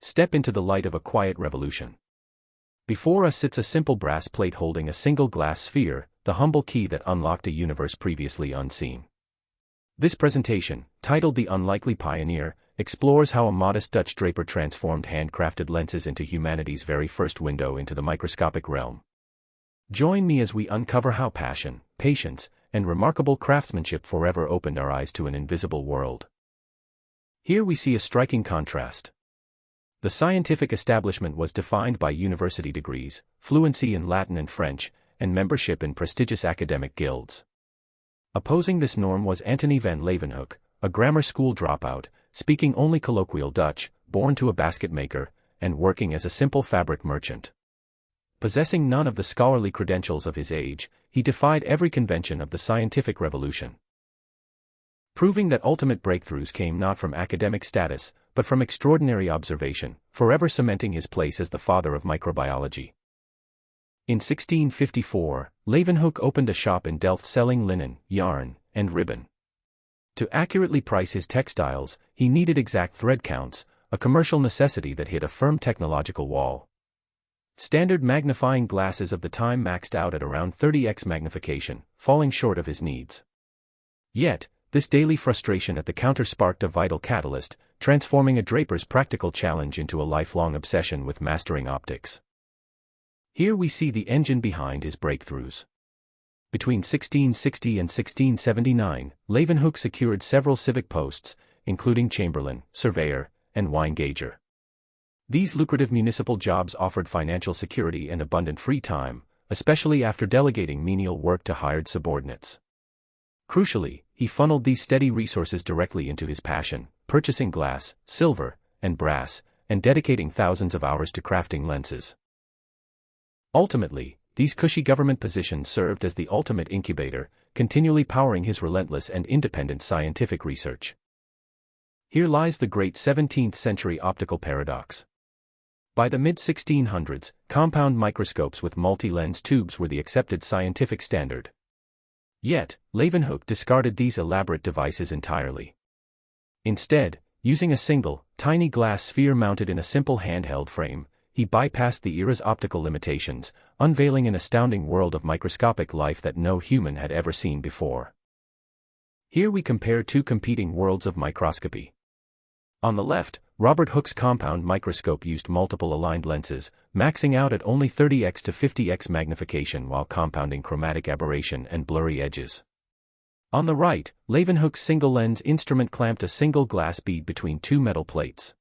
step into the light of a quiet revolution. Before us sits a simple brass plate holding a single glass sphere, the humble key that unlocked a universe previously unseen. This presentation, titled The Unlikely Pioneer, explores how a modest Dutch draper transformed handcrafted lenses into humanity's very first window into the microscopic realm. Join me as we uncover how passion, patience, and remarkable craftsmanship forever opened our eyes to an invisible world. Here we see a striking contrast. The scientific establishment was defined by university degrees, fluency in Latin and French, and membership in prestigious academic guilds. Opposing this norm was Antony van Leeuwenhoek, a grammar school dropout, speaking only colloquial Dutch, born to a basket maker, and working as a simple fabric merchant. Possessing none of the scholarly credentials of his age, he defied every convention of the scientific revolution. Proving that ultimate breakthroughs came not from academic status, but from extraordinary observation, forever cementing his place as the father of microbiology. In 1654, Leeuwenhoek opened a shop in Delft selling linen, yarn, and ribbon. To accurately price his textiles, he needed exact thread counts, a commercial necessity that hit a firm technological wall. Standard magnifying glasses of the time maxed out at around 30x magnification, falling short of his needs. Yet, this daily frustration at the counter sparked a vital catalyst, transforming a draper's practical challenge into a lifelong obsession with mastering optics. Here we see the engine behind his breakthroughs. Between 1660 and 1679, Leeuwenhoek secured several civic posts, including chamberlain, surveyor, and wine gauger. These lucrative municipal jobs offered financial security and abundant free time, especially after delegating menial work to hired subordinates. Crucially, he funneled these steady resources directly into his passion, purchasing glass, silver, and brass, and dedicating thousands of hours to crafting lenses. Ultimately, these cushy government positions served as the ultimate incubator, continually powering his relentless and independent scientific research. Here lies the great 17th-century optical paradox. By the mid-1600s, compound microscopes with multi-lens tubes were the accepted scientific standard. Yet, Leeuwenhoek discarded these elaborate devices entirely. Instead, using a single, tiny glass sphere mounted in a simple handheld frame, he bypassed the era's optical limitations, unveiling an astounding world of microscopic life that no human had ever seen before. Here we compare two competing worlds of microscopy. On the left, Robert Hooke's compound microscope used multiple aligned lenses, maxing out at only 30x to 50x magnification while compounding chromatic aberration and blurry edges. On the right, Leeuwenhoek's single-lens instrument clamped a single glass bead between two metal plates.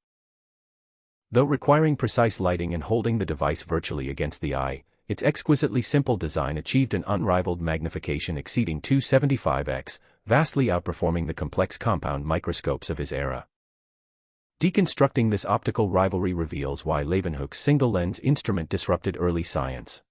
Though requiring precise lighting and holding the device virtually against the eye, its exquisitely simple design achieved an unrivaled magnification exceeding 275x, vastly outperforming the complex compound microscopes of his era. Deconstructing this optical rivalry reveals why Leeuwenhoek's single-lens instrument disrupted early science.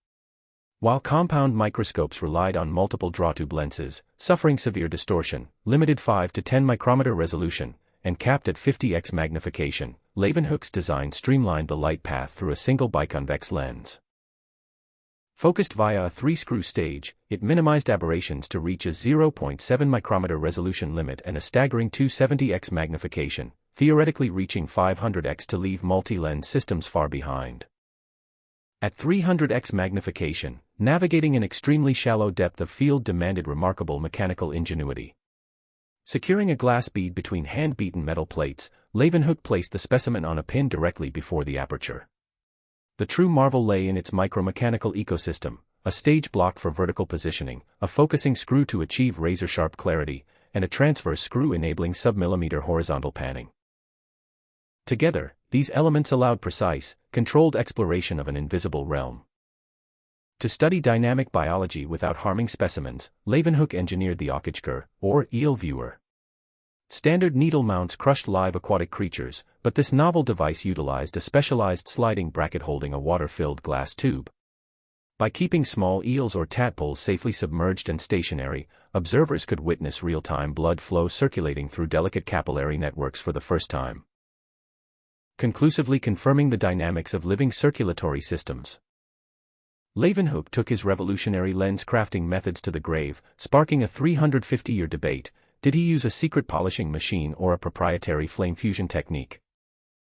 While compound microscopes relied on multiple drawtube lenses, suffering severe distortion, limited 5 to 10 micrometer resolution, and capped at 50x magnification, Leeuwenhoek's design streamlined the light path through a single biconvex lens. Focused via a 3-screw stage, it minimized aberrations to reach a 0.7 micrometer resolution limit and a staggering 270x magnification, theoretically reaching 500x to leave multi-lens systems far behind. At 300x magnification, navigating an extremely shallow depth of field demanded remarkable mechanical ingenuity. Securing a glass bead between hand-beaten metal plates, Leeuwenhoek placed the specimen on a pin directly before the aperture. The true marvel lay in its micromechanical ecosystem, a stage block for vertical positioning, a focusing screw to achieve razor-sharp clarity, and a transverse screw enabling sub-millimeter horizontal panning. Together, these elements allowed precise, controlled exploration of an invisible realm. To study dynamic biology without harming specimens, Leeuwenhoek engineered the Ockegker, or eel viewer. Standard needle mounts crushed live aquatic creatures, but this novel device utilized a specialized sliding bracket holding a water-filled glass tube. By keeping small eels or tadpoles safely submerged and stationary, observers could witness real-time blood flow circulating through delicate capillary networks for the first time, conclusively confirming the dynamics of living circulatory systems. Leeuwenhoek took his revolutionary lens crafting methods to the grave, sparking a 350-year debate. Did he use a secret polishing machine or a proprietary flame fusion technique?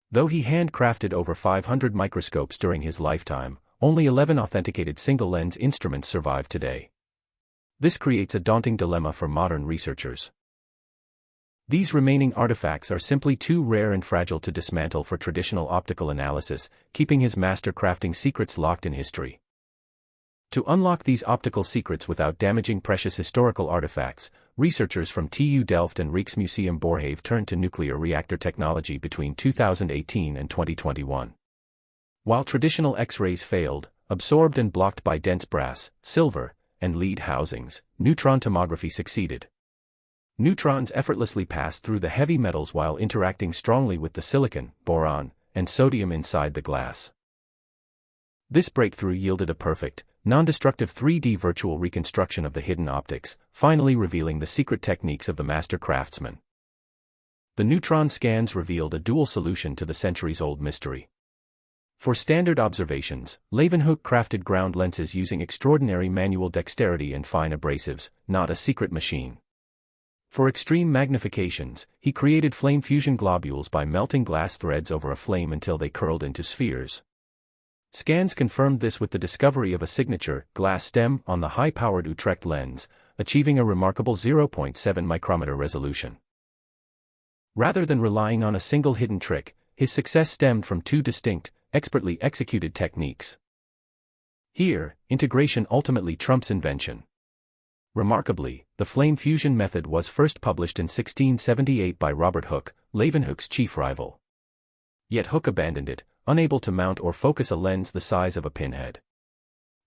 Though he handcrafted over 500 microscopes during his lifetime, only 11 authenticated single-lens instruments survive today. This creates a daunting dilemma for modern researchers. These remaining artifacts are simply too rare and fragile to dismantle for traditional optical analysis, keeping his master-crafting secrets locked in history. To unlock these optical secrets without damaging precious historical artifacts, researchers from TU Delft and Rijksmuseum Boerhaave turned to nuclear reactor technology between 2018 and 2021. While traditional X-rays failed, absorbed and blocked by dense brass, silver, and lead housings, neutron tomography succeeded. Neutrons effortlessly pass through the heavy metals while interacting strongly with the silicon, boron, and sodium inside the glass. This breakthrough yielded a perfect, non-destructive 3D virtual reconstruction of the hidden optics, finally revealing the secret techniques of the master craftsman. The neutron scans revealed a dual solution to the centuries-old mystery. For standard observations, Leeuwenhoek crafted ground lenses using extraordinary manual dexterity and fine abrasives, not a secret machine. For extreme magnifications, he created flame fusion globules by melting glass threads over a flame until they curled into spheres. Scans confirmed this with the discovery of a signature, glass stem, on the high-powered Utrecht lens, achieving a remarkable 0.7 micrometer resolution. Rather than relying on a single hidden trick, his success stemmed from two distinct, expertly executed techniques. Here, integration ultimately trumps invention. Remarkably, the flame fusion method was first published in 1678 by Robert Hooke, Leeuwenhoek's chief rival. Yet Hooke abandoned it, unable to mount or focus a lens the size of a pinhead.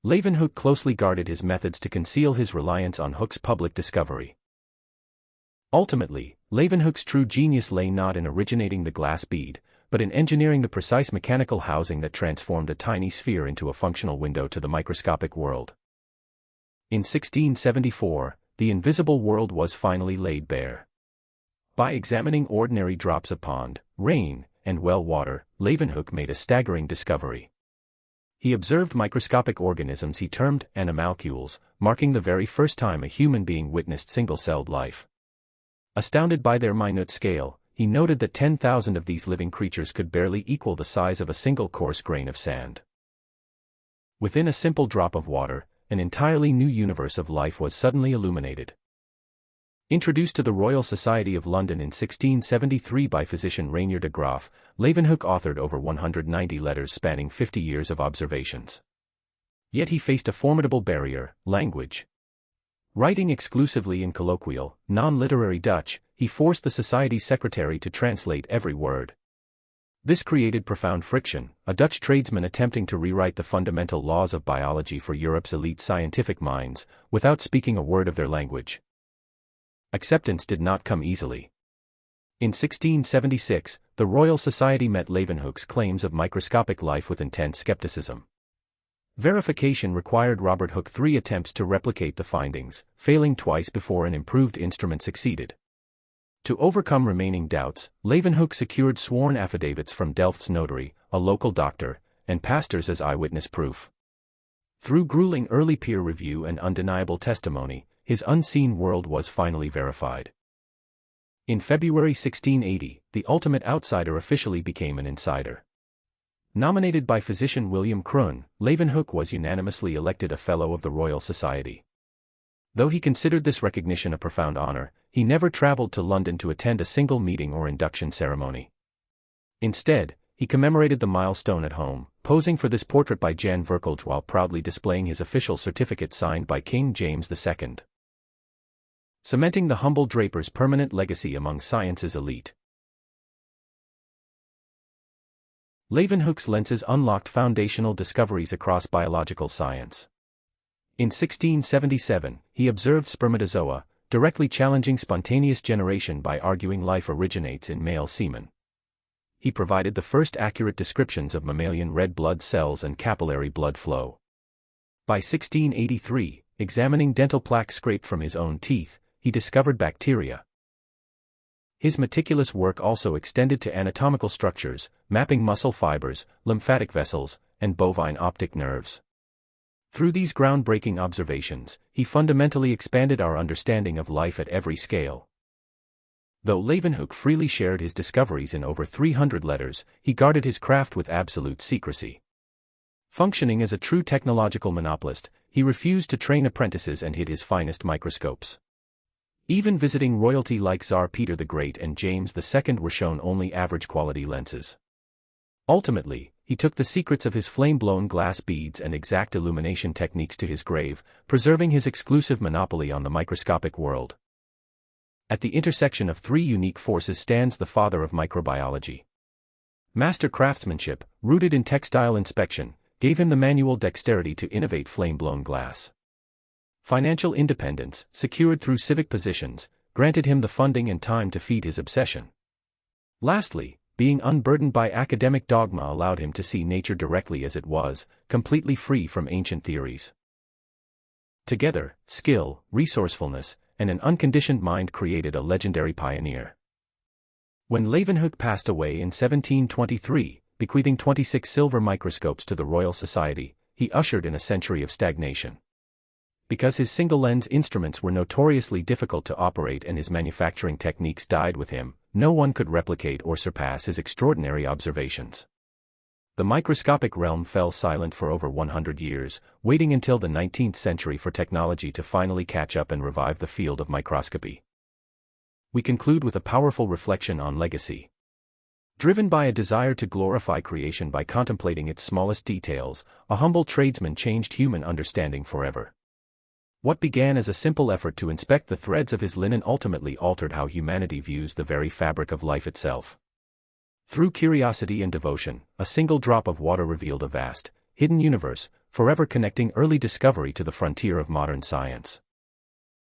Leeuwenhoek closely guarded his methods to conceal his reliance on Hooke's public discovery. Ultimately, Leeuwenhoek's true genius lay not in originating the glass bead, but in engineering the precise mechanical housing that transformed a tiny sphere into a functional window to the microscopic world. In 1674, the invisible world was finally laid bare. By examining ordinary drops of pond, rain, and well water, Leeuwenhoek made a staggering discovery. He observed microscopic organisms he termed animalcules, marking the very first time a human being witnessed single-celled life. Astounded by their minute scale, he noted that 10,000 of these living creatures could barely equal the size of a single coarse grain of sand. Within a simple drop of water, an entirely new universe of life was suddenly illuminated. Introduced to the Royal Society of London in 1673 by physician Rainier de Graaf, Leeuwenhoek authored over 190 letters spanning 50 years of observations. Yet he faced a formidable barrier: language. Writing exclusively in colloquial, non-literary Dutch, he forced the Society's secretary to translate every word. This created profound friction, a Dutch tradesman attempting to rewrite the fundamental laws of biology for Europe's elite scientific minds, without speaking a word of their language. Acceptance did not come easily. In 1676, the Royal Society met Leeuwenhoek's claims of microscopic life with intense skepticism. Verification required Robert Hooke 3 attempts to replicate the findings, failing twice before an improved instrument succeeded. To overcome remaining doubts, Leeuwenhoek secured sworn affidavits from Delft's notary, a local doctor, and pastors as eyewitness proof. Through grueling early peer review and undeniable testimony, his unseen world was finally verified. In February 1680, the ultimate outsider officially became an insider. Nominated by physician William Harvey, Leeuwenhoek was unanimously elected a Fellow of the Royal Society. Though he considered this recognition a profound honor, he never traveled to London to attend a single meeting or induction ceremony. Instead, he commemorated the milestone at home, posing for this portrait by Jan Verkelge while proudly displaying his official certificate signed by King James II. Cementing the humble draper's permanent legacy among science's elite. Leeuwenhoek's lenses unlocked foundational discoveries across biological science. In 1677, he observed spermatozoa, directly challenging spontaneous generation by arguing life originates in male semen. He provided the first accurate descriptions of mammalian red blood cells and capillary blood flow. By 1683, examining dental plaque scraped from his own teeth, he discovered bacteria. His meticulous work also extended to anatomical structures, mapping muscle fibers, lymphatic vessels, and bovine optic nerves. Through these groundbreaking observations, he fundamentally expanded our understanding of life at every scale. Though Leeuwenhoek freely shared his discoveries in over 300 letters, he guarded his craft with absolute secrecy. Functioning as a true technological monopolist, he refused to train apprentices and hid his finest microscopes. Even visiting royalty like Tsar Peter the Great and James II were shown only average-quality lenses. Ultimately, he took the secrets of his flame-blown glass beads and exact illumination techniques to his grave, preserving his exclusive monopoly on the microscopic world. At the intersection of three unique forces stands the father of microbiology. Master craftsmanship, rooted in textile inspection, gave him the manual dexterity to innovate flame-blown glass. Financial independence, secured through civic positions, granted him the funding and time to feed his obsession. Lastly, being unburdened by academic dogma allowed him to see nature directly as it was, completely free from ancient theories. Together, skill, resourcefulness, and an unconditioned mind created a legendary pioneer. When Leeuwenhoek passed away in 1723, bequeathing 26 silver microscopes to the Royal Society, he ushered in a century of stagnation. Because his single-lens instruments were notoriously difficult to operate and his manufacturing techniques died with him, no one could replicate or surpass his extraordinary observations. The microscopic realm fell silent for over 100 years, waiting until the 19th century for technology to finally catch up and revive the field of microscopy. We conclude with a powerful reflection on legacy. Driven by a desire to glorify creation by contemplating its smallest details, a humble tradesman changed human understanding forever. What began as a simple effort to inspect the threads of his linen ultimately altered how humanity views the very fabric of life itself. Through curiosity and devotion, a single drop of water revealed a vast, hidden universe, forever connecting early discovery to the frontier of modern science.